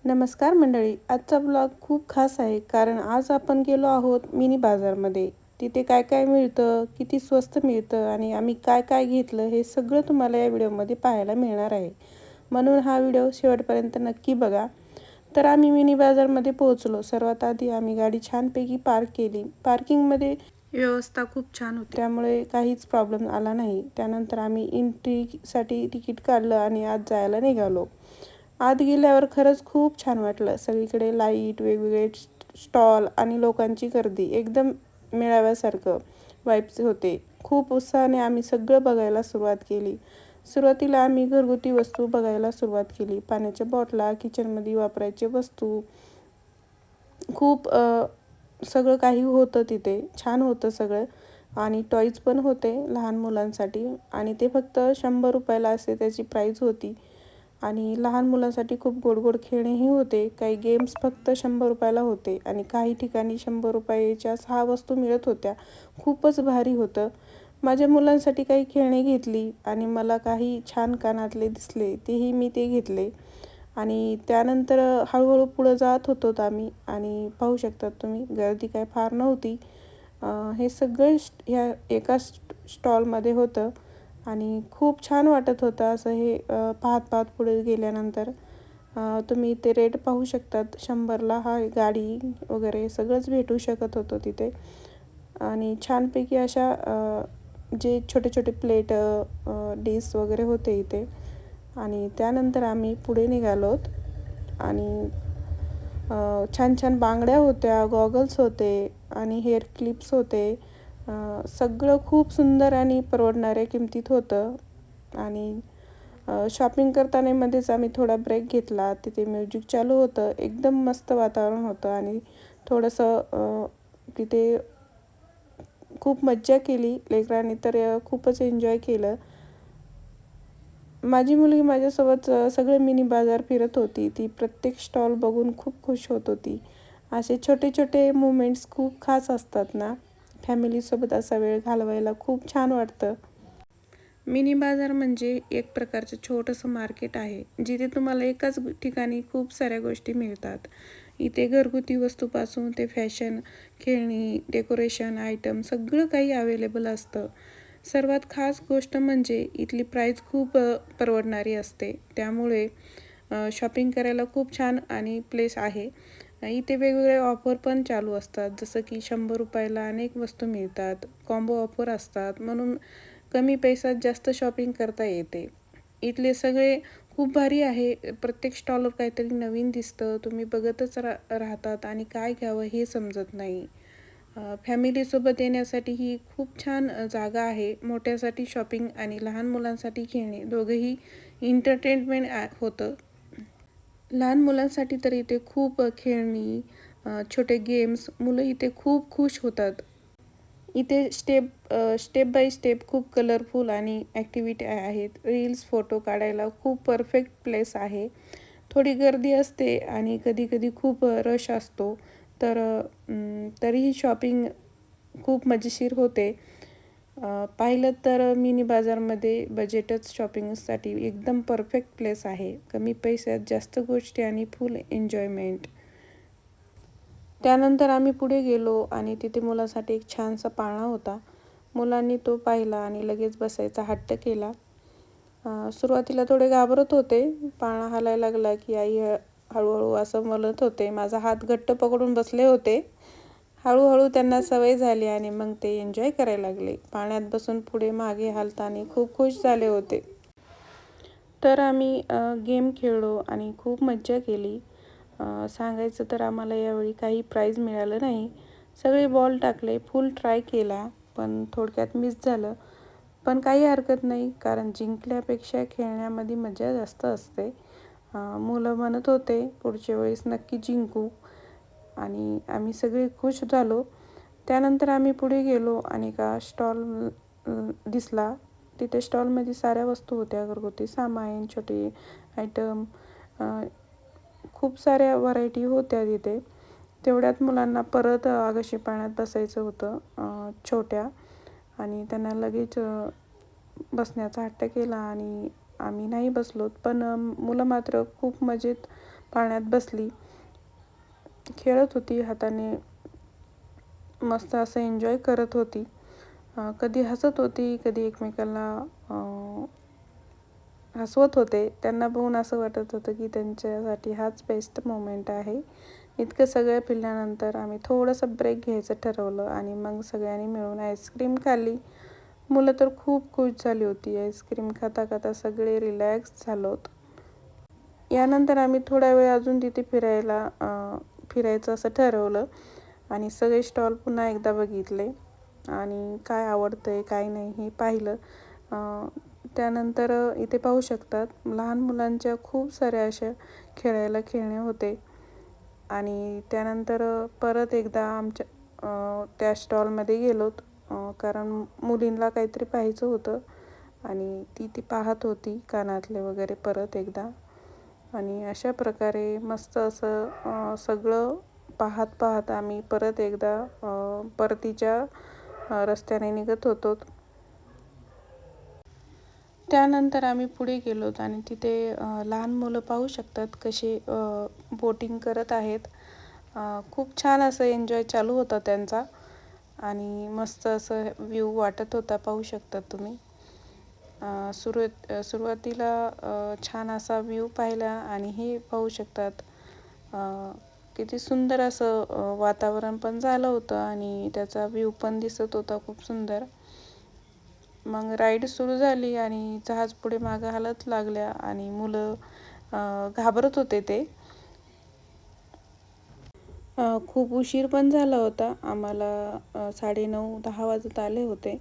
नमस्कार मंडळी, आजचा ब्लॉग खूप खास आहे कारण आज आपण गेलो आहोत मिनी बाजारमध्ये. तिथे काय काय मिळतं, किती स्वस्त मिळतं आणि आम्ही काय काय घेतलं हे सगळं तुम्हाला या व्हिडिओमध्ये पाहायला मिळणार आहे. म्हणून हा व्हिडिओ शेवटपर्यंत नक्की बघा. तर आम्ही मिनी बाजारमध्ये पोहोचलो. सर्वात आधी आम्ही गाडी छानपैकी पार्क केली. पार्किंगमध्ये व्यवस्था खूप छान होती, त्यामुळे काहीच प्रॉब्लेम आला नाही. त्यानंतर आम्ही एंट्रीसाठी तिकीट काढलं आणि आत जायला निघालो. आत गेल्यावर खरंच खूप छान वाटलं. सगळीकडे लाईट, वेगवेगळे स्टॉल आणि लोकांची गर्दी एकदम मेळाव्यासारखं वाइब्स होते. खूप उत्साहाने आम्ही सगळं बघायला सुरुवात केली. सुरुवातीला आम्ही घरगुती वस्तू बघायला सुरुवात केली. पाण्याच्या बॉटला, किचनमध्ये वापरायचे वस्तू, खूप सगळं काही होतं तिथे. छान होतं सगळं आणि टॉईज पण होते लहान मुलांसाठी आणि ते फक्त 100 रुपयाला असे त्याची प्राईज होती. आणि लहान मुलांसाठी खूप गोड गोड खेळणेही होते. काही गेम्स फक्त 100 रुपयाला होते आणि काही ठिकाणी 100 रुपयाच्या 6 वस्तू मिळत होत्या. खूपच भारी होतं. माझ्या मुलांसाठी काही खेळणी घेतली आणि मला काही छान कानातले दिसले तेही मी ते घेतले. आणि त्यानंतर हळूहळू पुढं जात होतो आम्ही आणि पाहू शकतात तुम्ही गर्दी काय फार नव्हती. हे सगळं ह्या एका स्टॉलमध्ये होतं आणि खूप छान वाटत होतं असं हे पाहत पाहत पुढे गेल्यानंतर. तुम्ही ते रेट पाहू शकतात. 100ला हा गाडी वगैरे सगळंच भेटू शकत होतं तिथे. आणि छानपैकी अशा जे छोटे छोटे प्लेट, डिश वगैरे होते इथे. आणि त्यानंतर आम्ही पुढे निघालोत आणि छान छान बांगड्या होत्या, गॉगल्स होते आणि हेअर क्लिप्स होते. सगळं खूप सुंदर आणि परवडणाऱ्या किमतीत होतं. आणि शॉपिंग करताना मध्येच आम्ही थोडा ब्रेक घेतला. तिथे म्युझिक चालू होतं. एकदम मस्त वातावरण होतं आणि थोडंसं तिथे खूप मज्जा केली. लेकरांनी तर खूपच एन्जॉय केलं. माझी मुलगी माझ्यासोबत सगळे मिनी बाजार फिरत होती. ती प्रत्येक स्टॉल बघून खूप खुश होत होती. असे छोटे छोटे मुमेंट्स खूप खास असतात ना. फॅमिलीसोबत असा वेळ घालवायला खूप छान वाटतं. मिनी बाजार म्हणजे एक प्रकारचं छोटंसं मार्केट आहे, जिथे तुम्हाला एकाच ठिकाणी खूप साऱ्या गोष्टी मिळतात. इथे घरगुती वस्तूपासून ते फॅशन, खेळणी, डेकोरेशन आयटम सगळं काही अवेलेबल असतं. सर्वात खास गोष्ट म्हणजे इथली प्राईस खूप परवडणारी असते. त्यामुळे शॉपिंग करायला खूप छान आणि प्लेस आहे. इथे वेगवेगळे ऑफर पण चालू असतात, जसं की 100 रुपयाला अनेक वस्तू मिळतात. कॉम्बो ऑफर असतात, म्हणून कमी पैशात जास्त शॉपिंग करता येते. इथले सगळे खूप भारी आहे. प्रत्येक स्टॉलवर काहीतरी नवीन दिसतं. तुम्ही बघतच राहतात आणि काय घ्यावं हे समजत नाही. फॅमिलीसोबत येण्यासाठी ही खूप छान जागा आहे. मोठ्यासाठी शॉपिंग आणि लहान मुलांसाठी खेळणे दोघंही एंटरटेनमेंट होतं. लहान मुलांसाठी तर इथे खूप खेळणी, छोटे गेम्स, मुलं इथे खूप खुश होतात. इथे स्टेप बाय स्टेप खूप कलरफुल आणि ॲक्टिव्हिटी आहेत. रील्स, फोटो काढायला खूप परफेक्ट प्लेस आहे. थोडी गर्दी असते आणि कधी-कधी खूप रश असतो. तर तरीही शॉपिंग खूप मजेशीर होते. पाहिलं तर मिनी बाजारमध्ये बजेटच शॉपिंगसाठी एकदम परफेक्ट प्लेस आहे. कमी पैशात जास्त गोष्टी आणि फुल एन्जॉयमेंट. त्यानंतर आम्ही पुढे गेलो आणि तिथे मुलासाठी एक छानसा पाळणा होता. मुलांनी तो पाहिला आणि लगेच बसायचा हट्ट केला. सुरुवातीला थोडे घाबरत होते. पाळणा हलायला लागला की आई हळूहळू असं म्हणत होते. माझा हात घट्ट पकडून बसले होते. हळूहळू त्यांना सवय झाली आणि मग ते एन्जॉय करायला लागले. पाळण्यात बसून पुढे मागे हालताना खूप खुश झाले होते. तर आम्ही गेम खेळलो आणि खूप मज्जा केली. सांगायचं तर आम्हाला यावेळी काही प्राईज मिळालं नाही. सगळे बॉल टाकले, फुल ट्राय केला, पण थोडक्यात मिस झालं. पण काही हरकत नाही, कारण जिंकल्यापेक्षा खेळण्यामध्ये मजा जास्त असते. मुलं म्हणत होते पुढच्या वेळेस नक्की जिंकू आणि आम्ही सगळे खुश झालो. त्यानंतर आम्ही पुढे गेलो आणि का स्टॉल दिसला. तिथे स्टॉलमध्ये साऱ्या वस्तू होत्या, घरगुती सामान, छोटे आयटम, खूप साऱ्या व्हरायटी होत्या तिथे. तेवढ्यात मुलांना परत आकाशी पाळण्यात बसायचं होतं छोट्या, आणि त्यांना लगेच बसण्याचा हट्ट केला आणि आम्ही नाही बसलो. पण मुलं मात्र खूप मजेत पाळण्यात बसली, खेळत होती हाताने, मस्त असं एन्जॉय करत होती. कधी हसत होती, कधी एकमेकांना हसवत होते. त्यांना बघून असं वाटत होतं की त्यांच्यासाठी हाच बेस्ट मोमेंट आहे. इतकं सगळं फिरल्यानंतर आम्ही थोडंसं ब्रेक घ्यायचं ठरवलं आणि मग सगळ्यांनी मिळून आईस्क्रीम खाल्ली. मुलं तर खूप खुश झाली होती. आईस्क्रीम खाता खाता सगळे रिलॅक्स झालोत. यानंतर आम्ही थोडा वेळ अजून तिथे फिरायचं असं ठरवलं आणि सगळे स्टॉल पुन्हा एकदा बघितले आणि काय आवडतंय काय नाही हे पाहिलं. त्यानंतर इथे पाहू शकतात लहान मुलांच्या खूप साऱ्या अशा खेळायला खेळणे होते आणि त्यानंतर परत एकदा त्या स्टॉलमध्ये गेलोत, कारण मुलींना काहीतरी पाहायचं होतं आणि ती पाहत होती कानातले वगैरे परत एकदा. आणि अशा प्रकारे मस्त असं सगळं पाहत पाहत आम्ही परत एकदा परतीच्या रस्त्याने निघत होतो. त्यानंतर आम्ही पुढे गेलोत आणि तिथे लहान मुलं पाहू शकतात कसे बोटिंग करत आहेत. खूप छान असं एन्जॉय चालू होता त्यांचा आणि मस्त असं व्ह्यू वाटत होता, पाहू शकता तुम्ही. सुरुवातीला छान असा व्ह्यू पाहिला आणि हे पाहू शकतात किती सुंदर असं वातावरण पण झालं होतं आणि त्याचा व्ह्यू पण दिसत होता खूप सुंदर. मग राईड सुरू झाली आणि जहाज पुढे मागं हालत लागल्या आणि मुलं घाबरत होते ते. खूप उशीर पण झाला होता आम्हाला, 9:30-10 वाजत आले होते,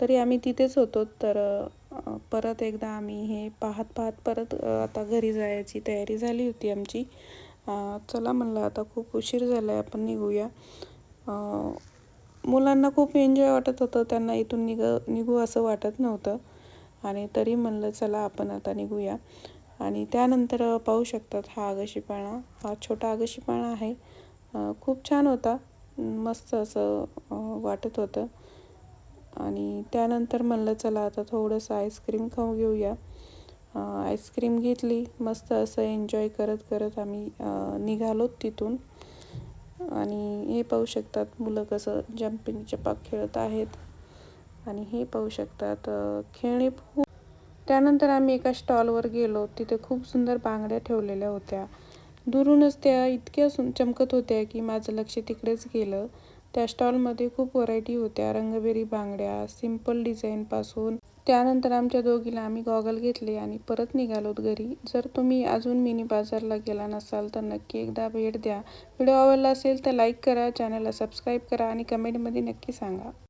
तरी आम्ही तिथेच होतो. तर परत एकदा आम्ही हे पाहत पाहत परत आता घरी जायची तयारी झाली होती आमची. चला म्हणलं आता खूप उशीर झाला आहे, आपण निघूया. मुलांना खूप एन्जॉय वाटत होतं, त्यांना इथून निघू असं वाटत नव्हतं आणि तरी म्हणलं चला आपण आता निघूया. आणि त्यानंतर पाहू शकतात हा आगशीपाळणा, हा छोटा आगशीपाळणा आहे. खूप छान होता, मस्त असं वाटत होतं. आणि त्यानंतर म्हणलं चला आता थोडंसं आईस्क्रीम खाऊ घेऊया. आईस्क्रीम घेतली, मस्त असं एन्जॉय करत करत आम्ही निघालोत तिथून. आणि हे पाहू शकतात मुलं कसं जम्पिंग जपाक खेळत आहेत आणि हे पाहू शकतात खेळणे. त्यानंतर आम्ही एका स्टॉलवर गेलो, तिथे खूप सुंदर बांगड्या ठेवलेल्या होत्या. दुरूनच त्या इतक्या चमकत होत्या की माझं लक्ष तिकडेच गेलं. त्या स्टॉलमध्ये खूप व्हरायटी होत्या, रंगबेरी बांगड्या, सिम्पल डिझाईनपासून. त्यानंतर आमच्या दोघीला आम्ही गॉगल घेतले आणि परत निघालोत घरी. जर तुम्ही अजून मिनी बाजारला गेला नसाल तर नक्की एकदा भेट द्या. व्हिडिओ आवडला असेल तर लाईक करा, चॅनलला सबस्क्राईब करा आणि कमेंटमध्ये नक्की सांगा.